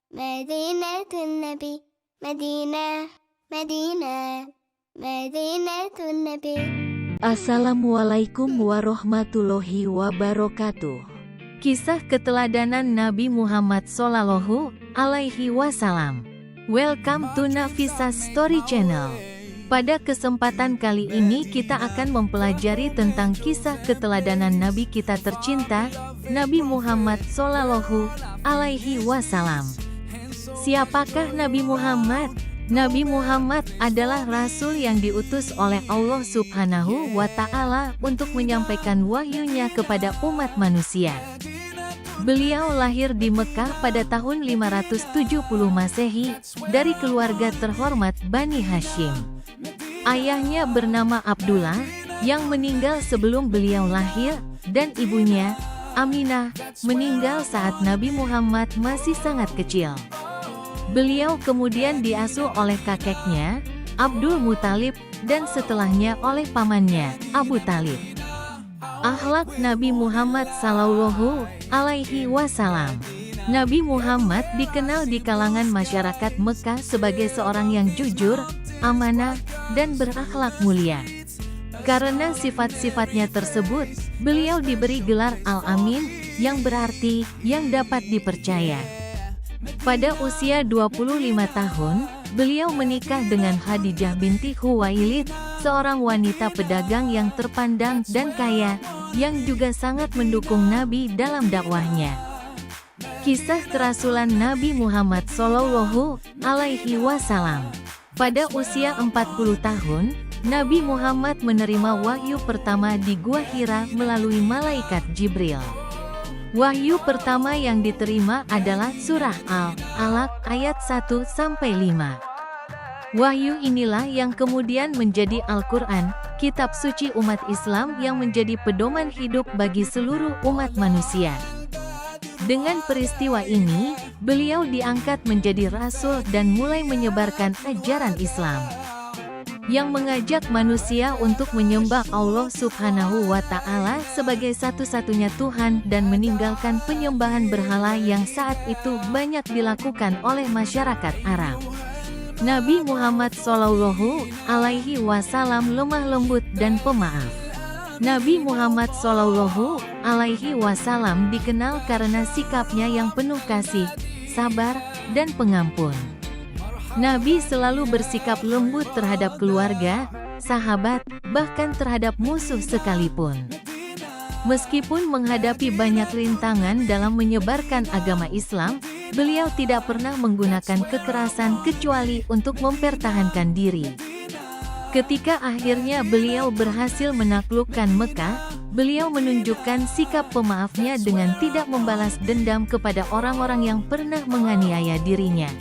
مدينة النبي مدينة مدينة مدينة النبي. Assalamualaikum warahmatullahi wabarakatuh. Kisah keteladanan Nabi Muhammad Shallallahu Alaihi Wasallam. Welcome to Nafisa Story Channel. Pada kesempatan kali ini kita akan mempelajari tentang kisah keteladanan Nabi kita tercinta, Nabi Muhammad Shallallahu Alaihi Wasallam. Siapakah Nabi Muhammad? Nabi Muhammad adalah Rasul yang diutus oleh Allah Subhanahu wa Ta'ala untuk menyampaikan wahyunya kepada umat manusia. Beliau lahir di Mekah pada tahun 570 Masehi dari keluarga terhormat Bani Hashim. Ayahnya bernama Abdullah yang meninggal sebelum beliau lahir, dan ibunya, Aminah, meninggal saat Nabi Muhammad masih sangat kecil. Beliau kemudian diasuh oleh kakeknya, Abdul Muthalib, dan setelahnya oleh pamannya, Abu Talib. Akhlak Nabi Muhammad Sallallahu Alaihi Wasallam. Nabi Muhammad dikenal di kalangan masyarakat Mekah sebagai seorang yang jujur, amanah, dan berakhlak mulia. Karena sifat-sifatnya tersebut, beliau diberi gelar Al-Amin, yang berarti yang dapat dipercaya. Pada usia 25 tahun, beliau menikah dengan Khadijah binti Khuwailid, seorang wanita pedagang yang terpandang dan kaya, yang juga sangat mendukung Nabi dalam dakwahnya. Kisah kerasulan Nabi Muhammad Shallallahu Alaihi Wasallam. Pada usia 40 tahun, Nabi Muhammad menerima wahyu pertama di Gua Hira melalui malaikat Jibril. Wahyu pertama yang diterima adalah surah Al-Alaq ayat 1-5. Wahyu inilah yang kemudian menjadi Al-Quran, kitab suci umat Islam yang menjadi pedoman hidup bagi seluruh umat manusia. Dengan peristiwa ini, beliau diangkat menjadi rasul dan mulai menyebarkan ajaran Islam yang mengajak manusia untuk menyembah Allah Subhanahu wa Ta'ala sebagai satu-satunya Tuhan dan meninggalkan penyembahan berhala yang saat itu banyak dilakukan oleh masyarakat Arab. Nabi Muhammad Shallallahu Alaihi Wasallam lemah lembut dan pemaaf. Nabi Muhammad Shallallahu Alaihi Wasallam dikenal karena sikapnya yang penuh kasih, sabar, dan pengampun. Nabi selalu bersikap lembut terhadap keluarga, sahabat, bahkan terhadap musuh sekalipun. Meskipun menghadapi banyak rintangan dalam menyebarkan agama Islam, beliau tidak pernah menggunakan kekerasan kecuali untuk mempertahankan diri. Ketika akhirnya beliau berhasil menaklukkan Mekah, beliau menunjukkan sikap pemaafnya dengan tidak membalas dendam kepada orang-orang yang pernah menganiaya dirinya.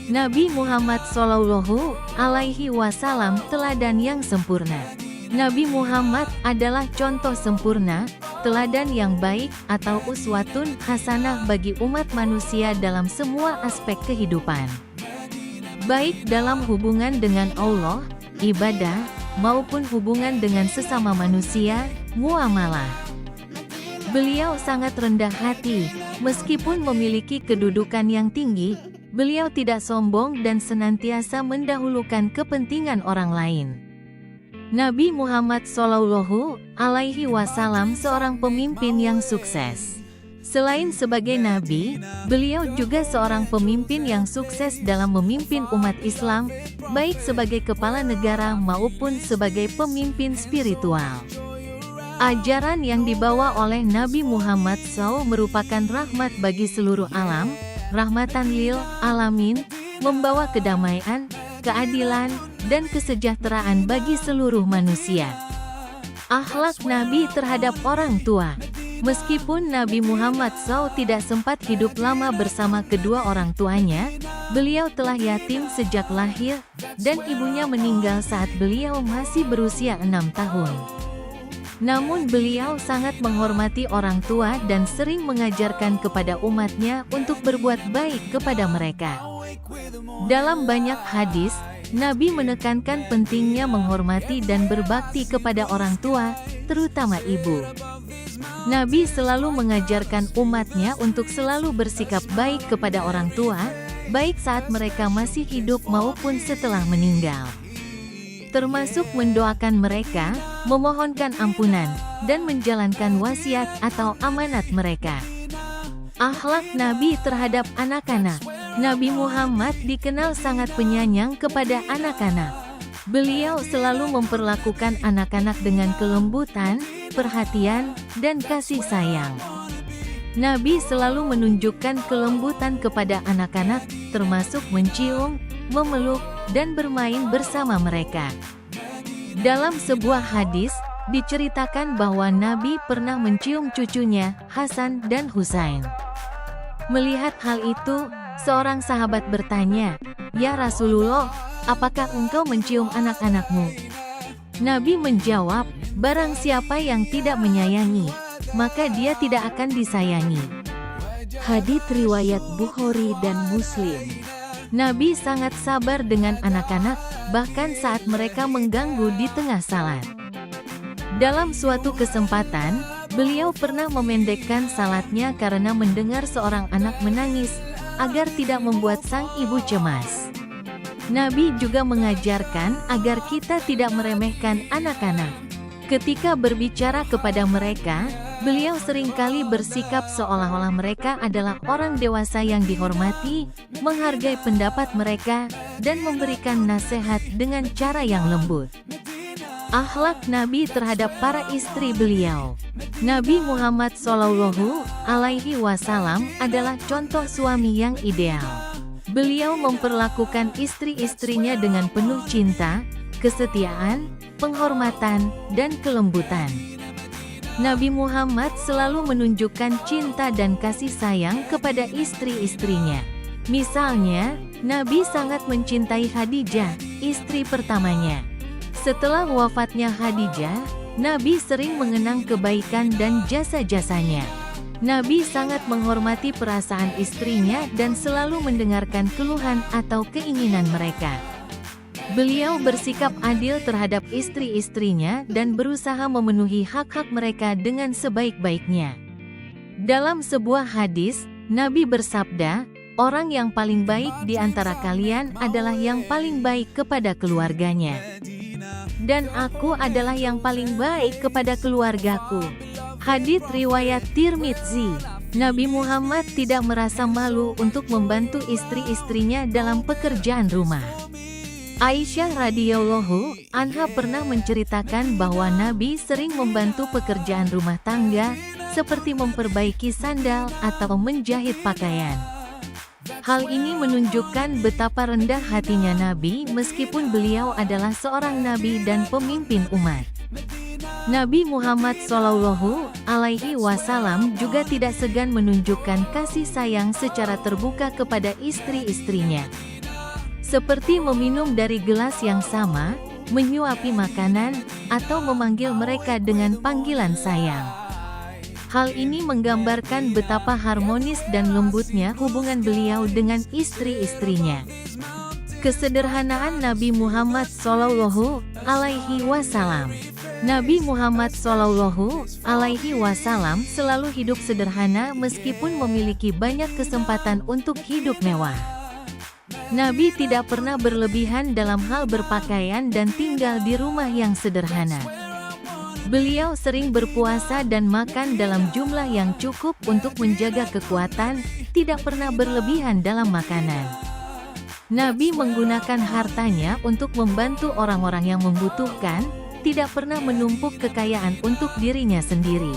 Nabi Muhammad Shallallahu Alaihi Wasallam teladan yang sempurna. Nabi Muhammad adalah contoh sempurna, teladan yang baik atau uswatun hasanah bagi umat manusia dalam semua aspek kehidupan. Baik dalam hubungan dengan Allah, ibadah, maupun hubungan dengan sesama manusia, muamalah. Beliau sangat rendah hati, meskipun memiliki kedudukan yang tinggi. Beliau tidak sombong dan senantiasa mendahulukan kepentingan orang lain. Nabi Muhammad Shallallahu Alaihi Wasallam seorang pemimpin yang sukses. Selain sebagai nabi, beliau juga seorang pemimpin yang sukses dalam memimpin umat Islam, baik sebagai kepala negara maupun sebagai pemimpin spiritual. Ajaran yang dibawa oleh Nabi Muhammad SAW merupakan rahmat bagi seluruh alam, rahmatan lil alamin, membawa kedamaian, keadilan, dan kesejahteraan bagi seluruh manusia. Akhlak Nabi terhadap orang tua. Meskipun Nabi Muhammad SAW tidak sempat hidup lama bersama kedua orang tuanya, beliau telah yatim sejak lahir, dan ibunya meninggal saat beliau masih berusia 6 tahun. Namun beliau sangat menghormati orang tua dan sering mengajarkan kepada umatnya untuk berbuat baik kepada mereka. Dalam banyak hadis, Nabi menekankan pentingnya menghormati dan berbakti kepada orang tua, terutama ibu. Nabi selalu mengajarkan umatnya untuk selalu bersikap baik kepada orang tua, baik saat mereka masih hidup maupun setelah meninggal. Termasuk mendoakan mereka, memohonkan ampunan, dan menjalankan wasiat atau amanat mereka. Akhlak Nabi terhadap anak-anak. Nabi Muhammad dikenal sangat penyayang kepada anak-anak. Beliau selalu memperlakukan anak-anak dengan kelembutan, perhatian, dan kasih sayang. Nabi selalu menunjukkan kelembutan kepada anak-anak, termasuk mencium, memeluk, dan bermain bersama mereka. Dalam sebuah hadis, diceritakan bahwa Nabi pernah mencium cucunya, Hasan dan Husain. Melihat hal itu, seorang sahabat bertanya, "Ya Rasulullah, apakah engkau mencium anak-anakmu?" Nabi menjawab, "Barang siapa yang tidak menyayangi, maka dia tidak akan disayangi." Hadits riwayat Bukhari dan Muslim. Nabi sangat sabar dengan anak-anak, bahkan saat mereka mengganggu di tengah salat. Dalam suatu kesempatan, beliau pernah memendekkan salatnya karena mendengar seorang anak menangis, agar tidak membuat sang ibu cemas. Nabi juga mengajarkan agar kita tidak meremehkan anak-anak. Ketika berbicara kepada mereka, beliau seringkali bersikap seolah-olah mereka adalah orang dewasa yang dihormati, menghargai pendapat mereka, dan memberikan nasihat dengan cara yang lembut. Akhlak Nabi terhadap para istri beliau. Nabi Muhammad SAW adalah contoh suami yang ideal. Beliau memperlakukan istri-istrinya dengan penuh cinta, kesetiaan, penghormatan, dan kelembutan. Nabi Muhammad selalu menunjukkan cinta dan kasih sayang kepada istri-istrinya. Misalnya, Nabi sangat mencintai Khadijah, istri pertamanya. Setelah wafatnya Khadijah, Nabi sering mengenang kebaikan dan jasa-jasanya. Nabi sangat menghormati perasaan istrinya dan selalu mendengarkan keluhan atau keinginan mereka. Beliau bersikap adil terhadap istri-istrinya dan berusaha memenuhi hak-hak mereka dengan sebaik-baiknya. Dalam sebuah hadis, Nabi bersabda, "Orang yang paling baik di antara kalian adalah yang paling baik kepada keluarganya. Dan aku adalah yang paling baik kepada keluargaku." Hadits riwayat Tirmidzi. Nabi Muhammad tidak merasa malu untuk membantu istri-istrinya dalam pekerjaan rumah. Aisyah radhiyallahu anha pernah menceritakan bahwa Nabi sering membantu pekerjaan rumah tangga, seperti memperbaiki sandal atau menjahit pakaian. Hal ini menunjukkan betapa rendah hatinya Nabi meskipun beliau adalah seorang nabi dan pemimpin umat. Nabi Muhammad SAW juga tidak segan menunjukkan kasih sayang secara terbuka kepada istri-istrinya. Seperti meminum dari gelas yang sama, menyuapi makanan, atau memanggil mereka dengan panggilan sayang. Hal ini menggambarkan betapa harmonis dan lembutnya hubungan beliau dengan istri-istrinya. Kesederhanaan Nabi Muhammad SAW. Nabi Muhammad SAW selalu hidup sederhana meskipun memiliki banyak kesempatan untuk hidup mewah. Nabi tidak pernah berlebihan dalam hal berpakaian dan tinggal di rumah yang sederhana. Beliau sering berpuasa dan makan dalam jumlah yang cukup untuk menjaga kekuatan, tidak pernah berlebihan dalam makanan. Nabi menggunakan hartanya untuk membantu orang-orang yang membutuhkan, tidak pernah menumpuk kekayaan untuk dirinya sendiri.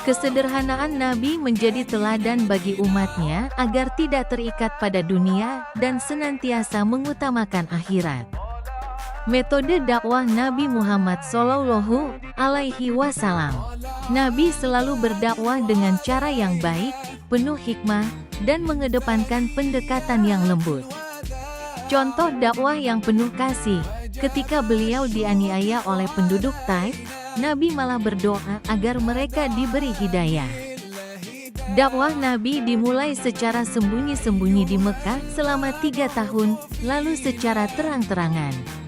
Kesederhanaan Nabi menjadi teladan bagi umatnya agar tidak terikat pada dunia dan senantiasa mengutamakan akhirat. Metode dakwah Nabi Muhammad SAW. Nabi selalu berdakwah dengan cara yang baik, penuh hikmah, dan mengedepankan pendekatan yang lembut. Contoh dakwah yang penuh kasih, ketika beliau dianiaya oleh penduduk Taif, Nabi malah berdoa agar mereka diberi hidayah. Dakwah Nabi dimulai secara sembunyi-sembunyi di Mekah selama 3 tahun, lalu secara terang-terangan.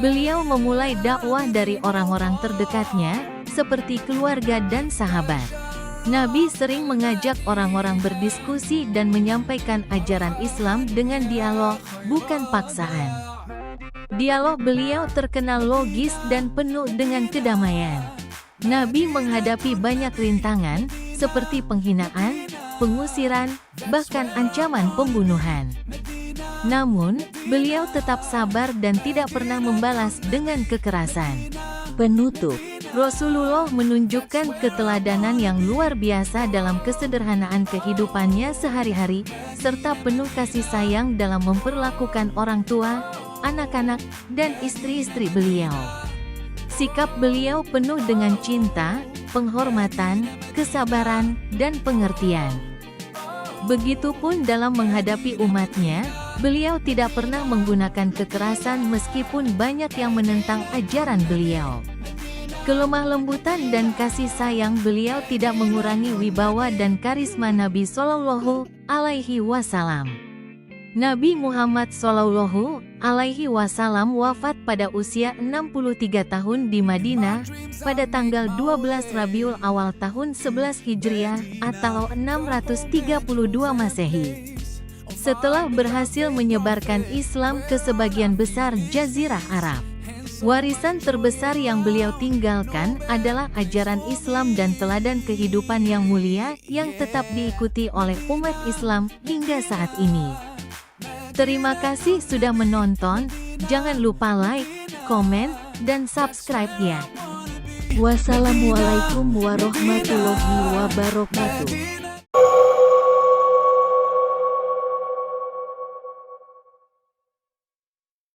Beliau memulai dakwah dari orang-orang terdekatnya, seperti keluarga dan sahabat. Nabi sering mengajak orang-orang berdiskusi dan menyampaikan ajaran Islam dengan dialog, bukan paksaan. Dialog beliau terkenal logis dan penuh dengan kedamaian. Nabi menghadapi banyak rintangan, seperti penghinaan, pengusiran, bahkan ancaman pembunuhan. Namun, beliau tetap sabar dan tidak pernah membalas dengan kekerasan. Penutup, Rasulullah menunjukkan keteladanan yang luar biasa dalam kesederhanaan kehidupannya sehari-hari, serta penuh kasih sayang dalam memperlakukan orang tua, anak-anak, dan istri-istri beliau. Sikap beliau penuh dengan cinta, penghormatan, kesabaran, dan pengertian. Begitupun dalam menghadapi umatnya, beliau tidak pernah menggunakan kekerasan meskipun banyak yang menentang ajaran beliau. Kelemah lembutan dan kasih sayang beliau tidak mengurangi wibawa dan karisma Nabi Shallallahu Alaihi Wasallam. Nabi Muhammad Shallallahu Alaihi Wasallam wafat pada usia 63 tahun di Madinah, pada tanggal 12 Rabiul Awal tahun 11 Hijriah, atau 632 Masehi. Setelah berhasil menyebarkan Islam ke sebagian besar Jazirah Arab. Warisan terbesar yang beliau tinggalkan adalah ajaran Islam dan teladan kehidupan yang mulia yang tetap diikuti oleh umat Islam hingga saat ini. Terima kasih sudah menonton, jangan lupa like, komen, dan subscribe ya. Wassalamualaikum warahmatullahi wabarakatuh.